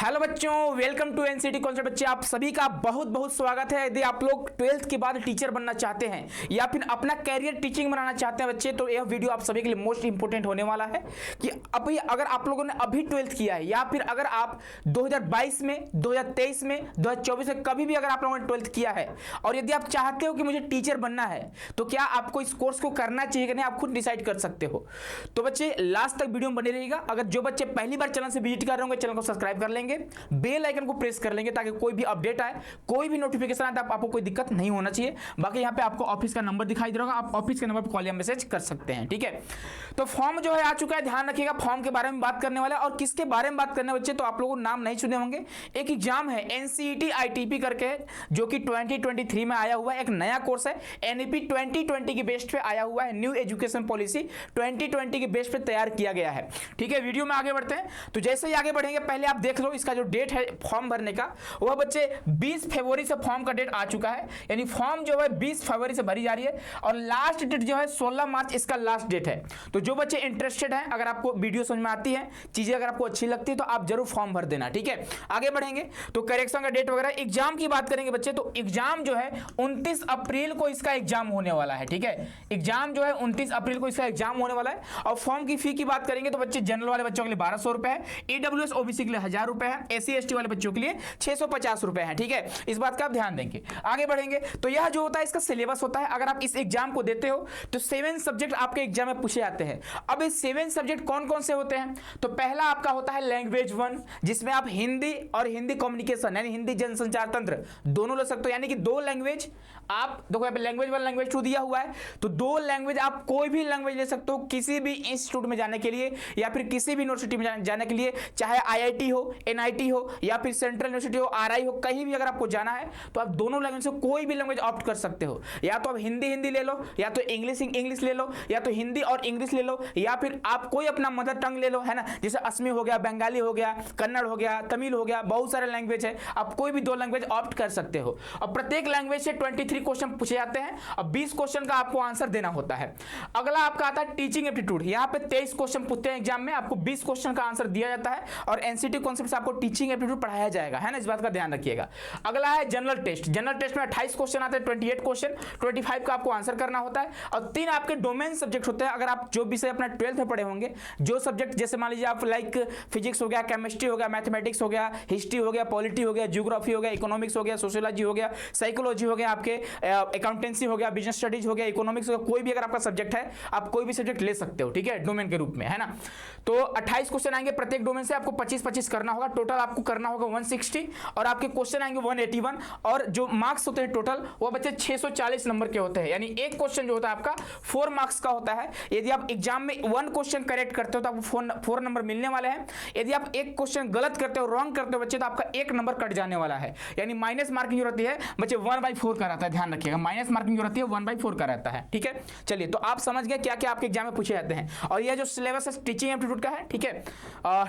Hello बच्चों, welcome to NCT concept. बच्चे आप सभी का बहुत बहुत स्वागत है। यदि आप लोग 12th के बाद टीचर बनना चाहते हैं या फिर अपना कैरियर टीचिंग बनाना चाहते हैं बच्चे, तो यह वीडियो आप सभी के लिए मोस्ट इंपोर्टेंट होने वाला है कि अभी अगर आप लोगों ने अभी 12th किया है या फिर अगर आप 2022 में, 2023 में, 2024 में कभी भी अगर आप लोगों ने 12th किया है और यदि आप चाहते हो कि मुझे टीचर बनना है तो क्या आपको इस कोर्स को करना चाहिए कि नहीं, आप खुद डिसाइड कर सकते हो। तो बच्चे लास्ट तक वीडियो में बने रहिएगा। अगर जो बच्चे पहली बार चैनल से विजिट कर रहे होंगे, चैनल को सब्सक्राइब कर लेंगे, बेल आइकन को प्रेस कर लेंगे ताकि कोई भी अपडेट आए, कोई भी नोटिफिकेशन आए, आपको कोई दिक्कत नहीं होना चाहिए। बाकी यहाँ पे आपको ऑफिस का नंबर दिखाई दे रहा होगा, आप ऑफिस के नंबर पर कॉल या मैसेज कर सकते हैं। ठीक है, तो फॉर्म जो है आ चुका है, ध्यान रखिएगा। फॉर्म के बारे में बात करने वाला है और किसके बारे में बात करने बच्चे, तो आप लोगों को नाम नहीं सुने होंगे। एक एग्जाम है एनसीईटी आईटीपी करके, जो कि 2023 में आया हुआ है। एक नया कोर्स है, एनईपी 2020 के बेस पे आया हुआ है। न्यू एजुकेशन पॉलिसी 2020 के बेस पे तैयार किया गया है। ठीक है, वीडियो में आगे बढ़ते हैं। तो जैसे ही आगे बढ़ेंगे, पहले आप देख लो इसका जो डेट है फॉर्म भरने का, वह बच्चे 20 फरवरी से फॉर्म का डेट आ चुका है। यानी फॉर्म जो है 20 फरवरी से भरी जा रही है और लास्ट डेट जो है 16 मार्च इसका लास्ट डेट है। तो जो बच्चे इंटरेस्टेड हैं, अगर आपको वीडियो समझ में आती है, चीजें अगर आपको अच्छी लगती है, तो आप जरूर फॉर्म भर देना। ठीक है, आगे बढ़ेंगे तो करेक्शन का डेट वगैरह। एग्जाम की बात करेंगे बच्चे, तो एग्जाम जो है 29 अप्रैल को इसका एग्जाम होने वाला है। ठीक है, एग्जाम जो है 29 अप्रैल को इसका एग्जाम होने वाला है। और फॉर्म की फी की बात करेंगे तो बच्चे जनरल वाले बच्चों के लिए 1200 रुपए है, ईडब्ल्यूएस ओबीसी के लिए 1000 रुपए है, एससी एसटी वाले बच्चों के लिए 650 रुपए है। ठीक है, इस बात का आप ध्यान देंगे। आगे बढ़ेंगे तो यह जो होता है इसका सिलेबस होता है। अगर आप इस एग्जाम को देते हो तो 7 सब्जेक्ट आपके एग्जाम में पूछे जाते हैं। अब इस 7 सब्जेक्ट कौन कौन से होते हैं, तो पहला आपका होता है लैंग्वेज 1, जिसमें आप हिंदी और हिंदी कम्युनिकेशन यानी हिंदी जनसंचार तंत्र दोनों ले सकते हो। यानी कि 2 लैंग्वेज आप देखो, यहाँ पे लैंग्वेज 1 लैंग्वेज 2 दिया हुआ है, तो 2 लैंग्वेज आप कोई भी लैंग्वेज ले सकते हो किसी भी इंस्टीट्यूट में जाने के लिए या फिर किसी भी यूनिवर्सिटी में जाने के लिए, चाहे आईआईटी हो, एनआईटी हो या फिर सेंट्रल यूनिवर्सिटी हो, आरआई हो, कहीं भी अगर आपको जाना है तो आप दोनों लैंग्वेज से कोई भी लैंग्वेज ऑप्ट कर सकते हो। या तो आप हिंदी हिंदी ले लो, या तो इंग्लिश इंग्लिश ले लो, या तो हिंदी और इंग्लिश ले लो, या फिर आप कोई अपना मदर टंग ले लो, है ना। जैसे असमी हो गया, बंगाली हो गया, कन्नड़ हो गया, तमिल हो गया, बहुत सारे लैंग्वेज है, आप कोई भी 2 लैंग्वेज ऑप्ट कर सकते हो। और प्रत्येक लैंग्वेज से 23 क्वेश्चन पूछे जाते हैं और 20 क्वेश्चन का आपको आंसर देना होता है। अगला आपका आता है टीचिंग एप्टीट्यूड। यहाँ पे 23 क्वेश्चन पूछते हैं एग्जाम में, आपको 20 क्वेश्चन का आंसर दिया जाता है और एनसीटी कॉन्सेप्ट से आपको टीचिंग एप्टीट्यूड पढ़ाया जाएगा, है ना। इस बात का ध्यान रखिएगा। अगला है जनरल टेस्ट। जनरल टेस्ट में 28 क्वेश्चन आते हैं, 28 क्वेश्चन, 25 का आपको आंसर करना होता है। और 3 आपके डोमेन सब्जेक्ट होते हैं। अगर आप जो विषय अपना 12th में पढ़े होंगे, जो सब्जेक्ट जैसे मान लीजिए आप लाइक फिजिक्स हो गया, केमिस्ट्री हो गया, मैथमेटिक्स हो गया, हिस्ट्री हो गया, पॉलिटी हो गया, ज्योग्राफी हो गया, इकोनॉमिक्स हो गया, सोशियोलॉजी हो गया, साइकोलॉजी हो गया, आपके अकाउंटेंसी हो गया, बिजनेस स्टडीज हो गया, इकोनॉमिक्स हो गया, कोई भी अगर आपका सब्जेक्ट है आप कोई भी सब्जेक्ट ले सकते हो। ठीक है, डोमेन के रूप में, है ना। तो 28 क्वेश्चन आएंगे प्रत्येक डोमेन से, आपको 25-25 करना होगा। टोटल आपको करना होगा 160 और आपके क्वेश्चन आएंगे 181 और जो मार्क्स होते हैं टोटल वो बच्चे 640 नंबर के होते हैं। यानी एक क्वेश्चन जो होता है आपका 4 मार्क्स का होता है। यदि आप एग्जाम में 1 क्वेश्चन करेक्ट करते हो तो आपको 4 नंबर मिलने वाले हैं। यदि आप एक क्वेश्चन गलत करते हो, रॉन्ग करते हो बच्चे, तो आपका 1 नंबर कट जाने वाला है। यानी माइनस मार्किंग जो रहती है बच्चे 1/4 का रहता है, ध्यान रखिएगा। माइनस मार्किंग जो रहती है 1/4 का रहता है। ठीक है, चलिए तो आप समझ गए क्या क्या आपके एग्जाम में पूछे जाते हैं। और यह जो सिलेबस है टीचिंग एप्टीट्यूड का है। ठीक है,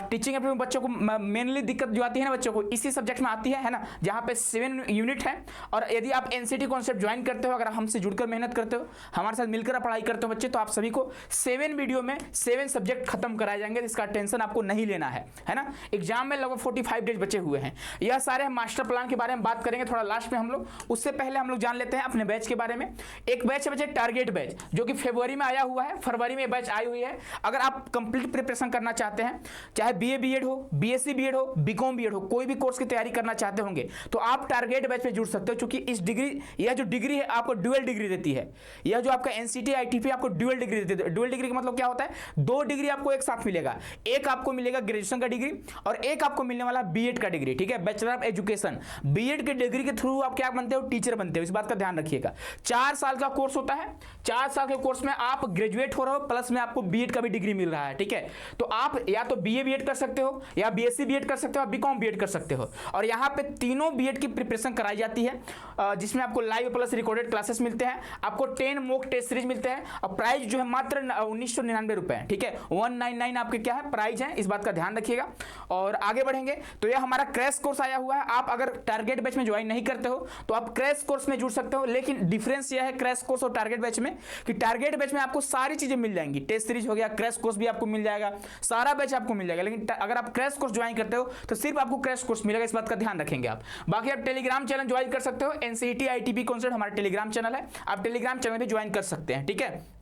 टीचिंग एप्टीट्यूड बच्चों को मेनली दिक्कत जो आती है ना बच्चों को इसी सब्जेक्ट में आती है ना, जहां पे 7 यूनिट है। और यदि आप एनसीटी कॉन्सेप्ट ज्वाइन करते हो, अगर हमसे जुड़कर मेहनत करते हो, हमारे साथ मिलकर पढ़ाई करते हो बच्चे, तो आप सभी को 7 वीडियो में 7 सब्जेक्ट खत्म कराए जाएंगे। इसका टेंशन आपको नहीं लेना है ना। एग्जाम में लगभग 45 डेज बचे हुए हैं। यह सारे मास्टर प्लान के बारे में बात करेंगे थोड़ा लास्ट में हम लोग। उससे पहले हम लोग जान लेते हैं अपने बैच के बारे में। एक बैच है बच्चे टारगेट बैच, जो कि फरवरी में आया हुआ है। फरवरी में बैच आई हुई है। अगर आप कंप्लीट प्रिपरेशन करना चाहते हैं, चाहे बीए बीएड हो, बीएससी बीएड हो, बीकॉम बीएड हो, कोई भी कोर्स की तैयारी करना चाहते होंगे तो आप टारगेट बैच में जुड़ सकते हो। क्योंकि इस डिग्री, यह जो डिग्री है आपको ड्यूअल डिग्री देती है। यह जो आपका एनसीटी आईटीपी आपको ड्यूअल डिग्री देती है। ड्यूअल डिग्री का मतलब क्या होता है, 2 डिग्री आपको एक साथ मिलेगा। एक आपको मिलेगा ग्रेजुएशन का डिग्री और एक आपको मिलने वाला बीएड का डिग्री। ठीक है, बैचलर ऑफ एजुकेशन। बीएड के डिग्री के थ्रू आप क्या बनते हो, टीचर बनते हो। इस बात का ध्यान रखिएगा। 4 साल का कोर्स होता है। 4 साल के कोर्स में आप ग्रेजुएट हो रहे हो, प्लस में आपको बीएड का भी डिग्री मिल रहा है। ठीक है, तो आप या तो बीए बीएड कर सकते हो, या बीएससी बीएड कर सकते हो, बीकॉम बीएड कर सकते हो। और यहाँ पे तीनों बीएड की प्रिपरेशन कराई जाती है, जिसमें आपको लाइव प्लस रिकॉर्डेड क्लासेस मिलते हैं। आपको 10 मॉक टेस्ट सीरीज मिलते हैं और प्राइस जो है मात्र 1999 रुपए। ठीक है, 199 आपके क्या है प्राइस है। इस बात का ध्यान रखिएगा। और आगे बढ़ेंगे तो यह हमारा क्रैश कोर्स आया हुआ है। आप अगर टारगेट बैच में ज्वाइन नहीं करते हो तो आप क्रैश कोर्स में जुड़ सकते हो। लेकिन डिफरेंस यह है क्रैश कोर्स और टारगेट बैच में कि टारगेट बैच में आपको सारी चीजें मिल जाएंगी। टेस्ट सीरीज हो गया, क्रैश कोर्स भी आपको मिल जाएगा, सारा बैच आपको मिल जाएगा। लेकिन अगर आप क्रैश कोर्स ज्वाइन करते हो हो तो सिर्फ आपको क्रैश कोर्स मिलेगा, इस बात का ध्यान रखेंगे आप। बाकी आप टेलीग्राम चैनल ज्वाइन कर सकते हो, एनसीईटी आईटीबी कॉन्सेप्ट हमारा टेलीग्राम चैनल है, आप टेलीग्राम चैनल भी ज्वाइन कर सकते हैं, ठीक है।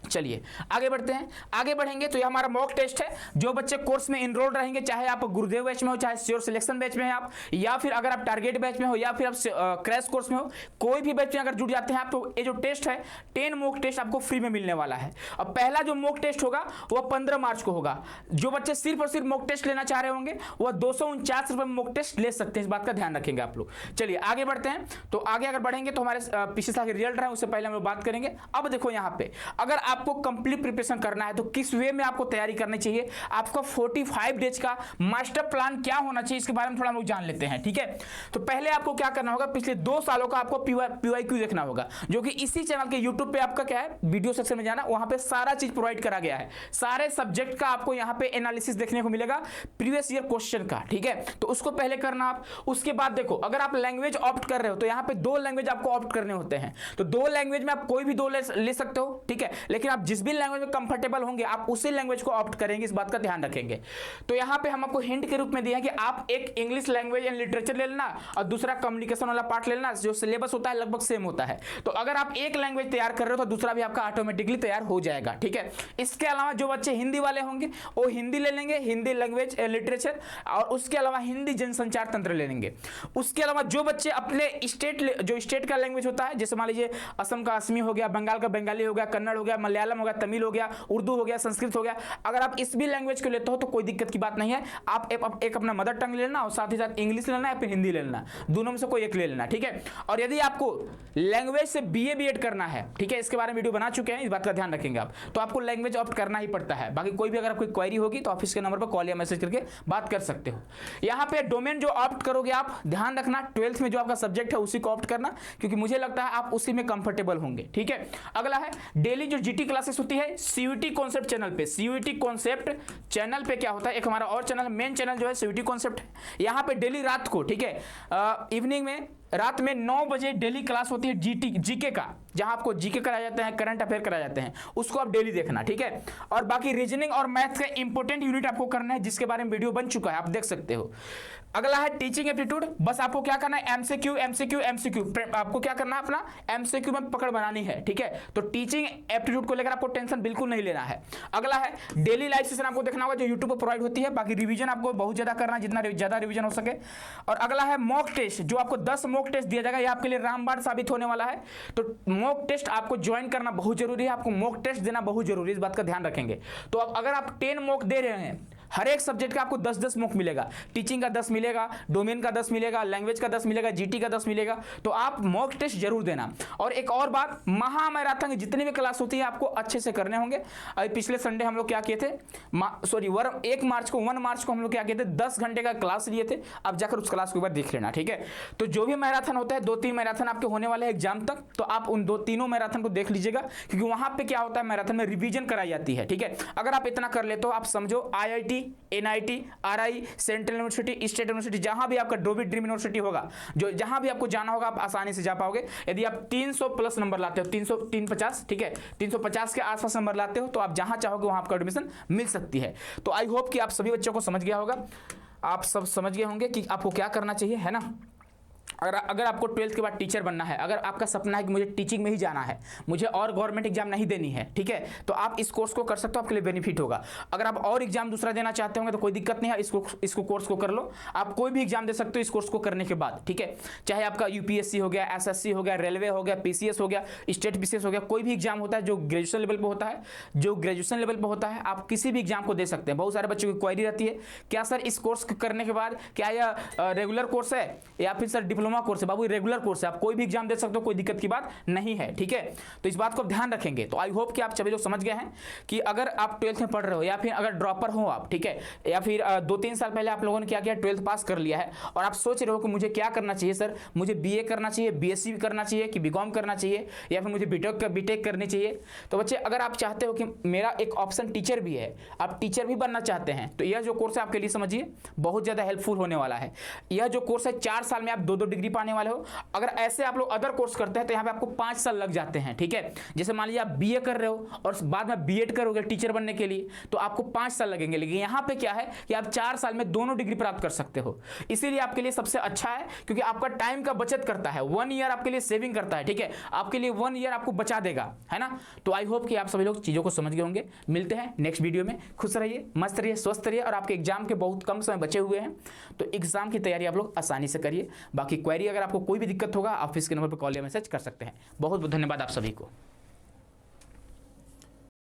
चलिए आगे बढ़ते हैं। आगे बढ़ेंगे तो ये हमारा मॉक टेस्ट है। जो बच्चे कोर्स में इनरोल रहेंगे, चाहे आप गुरुदेव बैच में हो, चाहे श्योर सिलेक्शन बैच में हैं आप, या फिर अगर आप टारगेट बैच में हो, या फिर आप क्रैश कोर्स में हो, कोई भी बैच में अगर जुड़ जाते हैं आप, तो ये जो टेस्ट है 10 मॉक टेस्ट आपको फ्री में मिलने वाला है। अब पहला जो मॉक टेस्ट होगा वह 15 मार्च को होगा। जो बच्चे सिर्फ और सिर्फ मॉक टेस्ट लेना चाह रहे होंगे वह 249 रुपये में मॉक टेस्ट ले सकते हैं, इस बात का ध्यान रखेंगे आप लोग। चलिए आगे बढ़ते हैं। तो आगे अगर बढ़ेंगे तो हमारे पिछले साल के रिजल्ट रहे, उससे पहले हम लोग बात करेंगे। अब देखो यहाँ पे अगर आपको कंप्लीट प्रिपरेशन करना है तो किस वे में आपको तैयारी करनी चाहिए, आपका 45 डेज का मास्टर प्लान क्या होना चाहिए, इसके बारे में थोड़ा हम लोग जान लेते हैं, ठीक है। तो पहले आपको क्या करना होगा, पिछले 2 सालों का आपको PYQ देखना होगा, जो कि इसी चैनल के YouTube पे आपका क्या है, वीडियो सेक्शन में जाना, वहां पे सारा चीज प्रोवाइड करा गया है। सारे सब्जेक्ट का आपको यहाँ पे एनालिसिस देखने को मिलेगा, प्रीवियस ईयर क्वेश्चन का, ठीक है। तो उसको पहले करना आप। उसके बाद देखो अगर आप लैंग्वेज ऑप्ट कर रहे हो तो यहाँ पे 2 लैंग्वेज आपको ऑप्ट करने होते हैं। तो 2 लैंग्वेज में आप कोई भी 2 ले सकते हो, ठीक है। लेकिन आप जिस भी लैंग्वेज में कंफर्टेबल होंगे आप उसी लैंग्वेज को ऑप्ट करेंगे, इस बात का ध्यान रखेंगे। तो यहाँ पे हम आपको हिंट के रूप में दिया है कि आप एक इंग्लिश लैंग्वेज एंड लिटरेचर ले लेना और दूसरा कम्युनिकेशन वाला पार्ट ले लेना, जो सिलेबस होता है लगभग सेम होता है। तो अगर आप एक लैंग्वेज तैयार कर रहे हो तो दूसरा भी आपका ऑटोमेटिकली तैयार हो जाएगा, ठीक है। इसके अलावा जो बच्चे हिंदी वाले होंगे वो हिंदी ले लेंगे, हिंदी लैंग्वेज लिटरेचर, और उसके अलावा हिंदी जनसंचार तंत्र ले लेंगे। उसके अलावा जो बच्चे अपने स्टेट का लैंग्वेज होता है, जैसे मान लीजिए असम का असमी हो गया, बंगाल का बंगाली हो गया, कन्नड़ हो गया, मलयालम हो गया, तमिल हो गया, उर्दू हो गया, संस्कृत हो गया, अगर आप इस भी लैंग्वेज को लेते हो तो कोई दिक्कत की बात नहीं है। आप एक अपना मदर टंग ले लेना और साथ ही साथ इंग्लिश लेना या फिर हिंदी ले लेना, दोनों में से कोई एक ले लेना, ठीक है। और यदि आपको लैंग्वेज से BA B.Ed करना है, ठीक है, इसके बारे में वीडियो बना चुके हैं, इस बात का ध्यान रखेंगे आप, तो आपको लैंग्वेज ऑप्ट करना ही पड़ता है। बाकी कोई भी अगर कोई क्वेरी होगी तो ऑफिस के नंबर पर कॉल या मैसेज करके बात कर सकते हो। यहाँ पे डोमेन जो ऑप्ट करोगे आप, ध्यान रखना 12th में जो आपका सब्जेक्ट है उसी को ऑप्ट करना, क्योंकि मुझे लगता है आप उसी में कंफर्टेबल होंगे, ठीक है। अगला है डेली जो GT क्लासेस होती है CUET कॉन्सेप्ट चैनल पे। CUET कॉन्सेप्ट चैनल पे क्या होता है, एक हमारा और चैनल, मेन चैनल जो है CUET कॉन्सेप्ट, यहाँ पे डेली रात को, ठीक है, इवनिंग में रात में 9 बजे डेली क्लास होती है GK का, जहां आपको GK कराया जाते हैं, करंट अफेयर कराए जाते हैं, उसको आप डेली देखना, ठीक है। और बाकी रीजनिंग और मैथ्स का इंपॉर्टेंट यूनिट आपको करना है, जिसके बारे में वीडियो बन चुका है, आप देख सकते हो। अगला है टीचिंग एप्टीट्यूड। बस आपको क्या करना है, MCQ आपको क्या करना है, अपना MCQ में पकड़ बनानी है, ठीक है। तो टीचिंग एप्टीट्यूड को लेकर आपको टेंशन बिल्कुल नहीं लेना है। अगला है डेली लाइव सेशन आपको देखना होगा, जो यूट्यूब पर प्रोवाइड होती है। बाकी रिवीजन आपको बहुत ज्यादा करना है, जितना ज्यादा रिवीजन हो सके। और अगला है मॉक टेस्ट, जो आपको 10 मॉक टेस्ट दिया जाएगा, ये आपके लिए रामबाण साबित होने वाला है। तो मॉक टेस्ट आपको ज्वाइन करना बहुत जरूरी है, आपको मॉक टेस्ट देना बहुत जरूरी है, इस बात का ध्यान रखेंगे। तो अब अगर आप 10 मॉक दे रहे हैं, हर एक सब्जेक्ट का आपको 10-10 मॉक मिलेगा, टीचिंग का 10 मिलेगा, डोमेन का 10 मिलेगा, लैंग्वेज का 10 मिलेगा, GT का 10 मिलेगा। तो आप मॉक टेस्ट जरूर देना। और एक और बात, महा मैराथन की जितनी भी क्लास होती है आपको अच्छे से करने होंगे। पिछले संडे हम लोग क्या किए थे, 1 मार्च को हम लोग क्या किए थे, 10 घंटे का क्लास लिए थे। अब जाकर उस क्लास को एक बार देख लेना, ठीक है। तो जो भी मैराथन होता है, 2-3 मैराथन आपके होने वाले हैं एग्जाम तक, तो आप उन 2-3 मैराथन को देख लीजिएगा, क्योंकि वहां पे क्या होता है, मैराथन में रिवीजन कराई जाती है, ठीक है। अगर आप इतना कर लेते हो, आप समझो IIT, NIT, RI, central university, state university, जहां भी आपका ड्रीम यूनिवर्सिटी होगा, जो जहां भी आपको जाना होगा, आप आसानी से जा पाओगे। यदि आप 300 प्लस नंबर लाते हो, 350, ठीक है, 350 के आसपास नंबर लाते हो, तो आप जहां चाहोगे वहां आपको एडमिशन मिल सकती है। तो आई होप कि आप सभी बच्चों को समझ गया होगा, आप सब समझ गए होंगे कि आपको क्या करना चाहिए, है ना। अगर आपको 12th के बाद टीचर बनना है, अगर आपका सपना है कि मुझे टीचिंग में ही जाना है, मुझे और गवर्नमेंट एग्जाम नहीं देनी है, ठीक है, तो आप इस कोर्स को कर सकते हो, आपके लिए बेनिफिट होगा। अगर आप और एग्जाम दूसरा देना चाहते होंगे तो कोई दिक्कत नहीं है, इसको कोर्स को कर लो। आप कोई भी एग्जाम दे सकते हो इस कोर्स को करने के बाद, ठीक है। चाहे आपका UPSC हो गया, SSC हो गया, रेलवे हो गया, PCS हो गया, स्टेट PCS हो गया, कोई भी एग्जाम होता है जो ग्रेजुएशन लेवल पर होता है, आप किसी भी एग्जाम को दे सकते हैं। बहुत सारे बच्चों की क्वेरी रहती है, क्या सर इस कोर्स करने के बाद क्या यह रेगुलर कोर्स है या फिर सर डिप्लोमा कोर्स है? बाबू रेगुलर कोर्स है, आप कोई भी एग्जाम दे सकते हो, कोई दिक्कत की बात नहीं है, ठीक है। तो इस बात को ध्यान रखेंगे। तो आई होप कि आप सभी लोग समझ गए हैं कि अगर आप 12th में पढ़ रहे हो या फिर अगर ड्रॉपर हो आप, ठीक है, या फिर 2-3 साल पहले आप लोगों ने क्या किया, 12th पास कर लिया है और आप सोच रहे हो कि मुझे क्या करना चाहिए सर, मुझे BA करना चाहिए, BSc करना चाहिए कि BCom करना चाहिए या फिर मुझे BTech करनी चाहिए। तो बच्चे अगर आप चाहते हो कि मेरा एक ऑप्शन टीचर भी है, आप टीचर भी बनना चाहते हैं, तो यह जो कोर्स है आपके लिए समझिए बहुत ज़्यादा हेल्पफुल होने वाला है। यह जो कोर्स है 4 साल में आप 2-2 डिग्री डिग्री पाने वाले हो। अगर ऐसे आप लोग अदर कोर्स करते हैं तो यहाँ पे आपको 5 साल लग जाते हैं, ठीक है। जैसे मान लीजिए आप बीए कर रहे हो और बाद में बीएड करोगे टीचर बनने के लिए, तो आपको 5 साल लगेंगे। लेकिन यहाँ पे क्या है कि आप 4 साल में दोनों डिग्री प्राप्त कर सकते हो। इसीलिए आपके लिए सबसे अच्छा है, क्योंकि आपका टाइम का बचत करता है। 1 ईयर आपके लिए सेविंग करता है, ठीक है। आपके लिए 1 ईयर आपको बचा देगा, है ना। तो आई होप कि आप सभी लोग चीजों को समझ गए होंगे। मिलते हैं नेक्स्ट वीडियो में। खुश रहिए, मस्त रहिए, स्वस्थ रहिए, और आपके एग्जाम के बहुत कम समय बचे हुए हैं, तो एग्जाम की तैयारी आप लोग आसानी से करिए। बाकी क्वेरी अगर आपको कोई भी दिक्कत होगा, आप इसके नंबर पर कॉल या मैसेज कर सकते हैं। बहुत बहुत धन्यवाद आप सभी को।